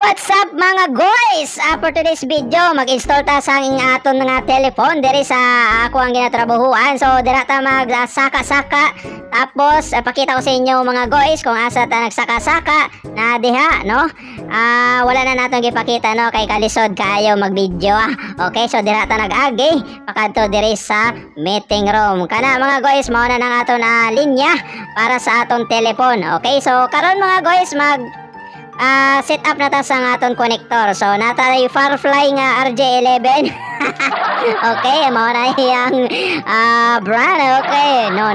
What's up mga guys? For today's video, mag-install ta sa aton nga telephone diri sa ako ang ginatrabahuan. So dira ta mag-saka-saka. Tapos pakita ko sa inyo mga guys kung asa ta nagsaka-saka na diha, no? Wala na natong gipakita, no, kay kalisod kaayo mag-video. Okay, so dira ta nag-agi pakadto diri sa meeting room. Kana mga guys, mao na nang aton linya para sa aton telephone. Okay, so karon mga guys set up na ta sa aton connector. So nata yung Firefly nga RJ11. Okay, mao na yang brand. Okay, no.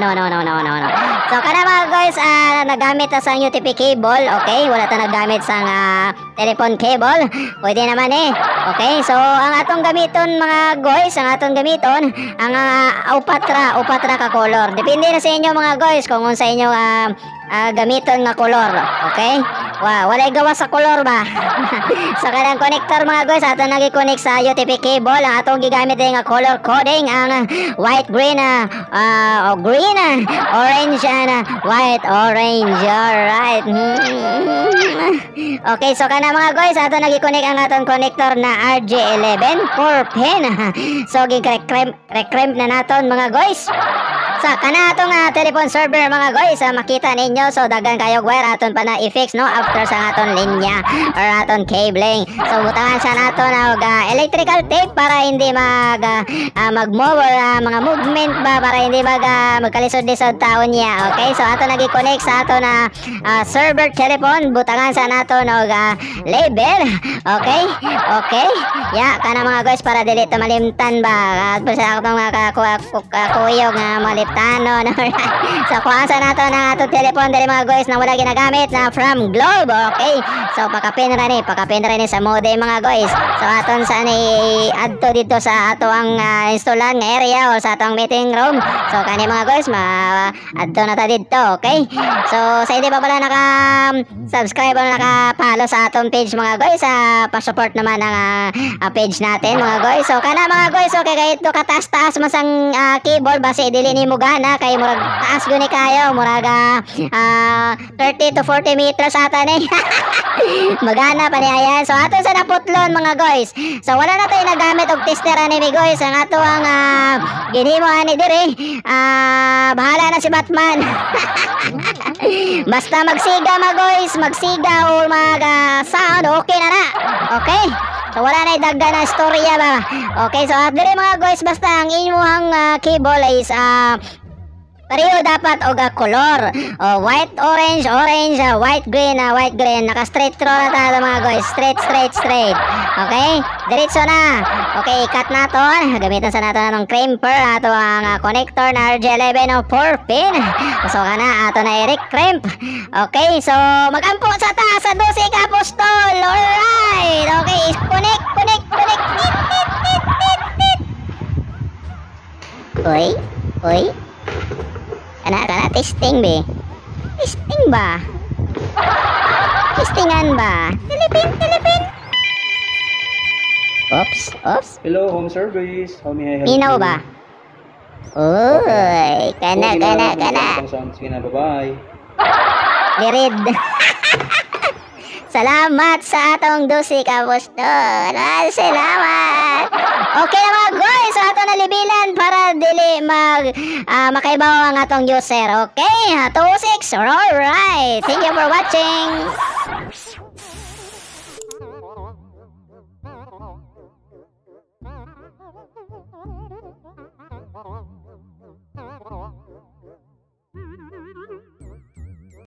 So kana mga guys, nagamit ta sa UTP cable. Okay, wala ta nagamit sa telephone cable. Pwede naman Okay, so ang atong gamiton mga guys, ang upatra ka color. Depende na sa inyo mga guys kung unsa inyo gamiton nga color. Okay? Walay gawa sa color ba? Sa kanang connector mga guys, ato nagi-connect sa UTP cable. Ang atong gigamit din nga color coding ang white, green, green, orange, and white, orange. Alright. Okay, so kana mga guys, ato nagi-connect ang atong connector na RJ11 4 pin. So gi-recrimp na naton mga guys. Sa kana atong telephone server mga guys, makita ninyo, so daghan kayo wire aton pa na i-fix, no, after sa aton linya or aton cabling. So butangan siya naton og electrical tape para hindi mag-move or mga movement ba, para hindi magkalisod-lisod taon niya. Okay, so aton nagi-connect sa aton server telephone, butangan sa naton og label. Okay, kana mga guys, para dili ta malimtan ba, sa atong kuyog nga maliptanon. So kuasa nato na ato telephone dali mga guys na wala ginagamit na from Globe. Okay, so pakapin ra ni sa modem mga guys. So aton sa ni adto dito sa ato ang installan nga area o sa atong meeting room. So kani mga guys, adto na ta dito. Okay, so sa hindi pa pala naka-subscribe o naka-follow sa atong page mga guys, pa-support naman ang page natin mga guys. So kana mga guys, okay, kahit to kataas-taas masang keyboard base dili ni mo gana kay murag taas guni kayo, murag 30 to 40 meters ata ni. Magana pa niya yan. So ato sa naputlon mga guys. So wala na tayo nagamit og tester ani guys. Ang ato ang ginhimo ani diri. Bahala na si Batman. Basta magsiga mga guys, magsiga o mag-sound, okay na. Okay? So wala na idagdag na storya ba. Okay, so diri mga guys, basta ang inyong cable is pareho dapat og color. White, orange, white, green, naka-straight through na tayo mga guys. Straight. Okay? Diretso na. Okay, cut naton. Gamitan sa naton ng crimper. Ato ang connector na RJ11 o 4 pin. So kana ato na i-crimp. Okay, so magampo sa taas sa 12 ka apostol. Alright. Okay, connect. Oy. Kana testing be. Testing ba? Testingan ba? Philippine. Oops. Hello, home service. How may I help you? Inaw ba? Oy, kana. Sige na, bye-bye. Lirid. Salamat sa atong 12 ka apostol. Salamat. Okay na mga guys, sa atong nalibilan para dili makaibaw ang atong user. Okay, 26. Alright. Thank you for watching.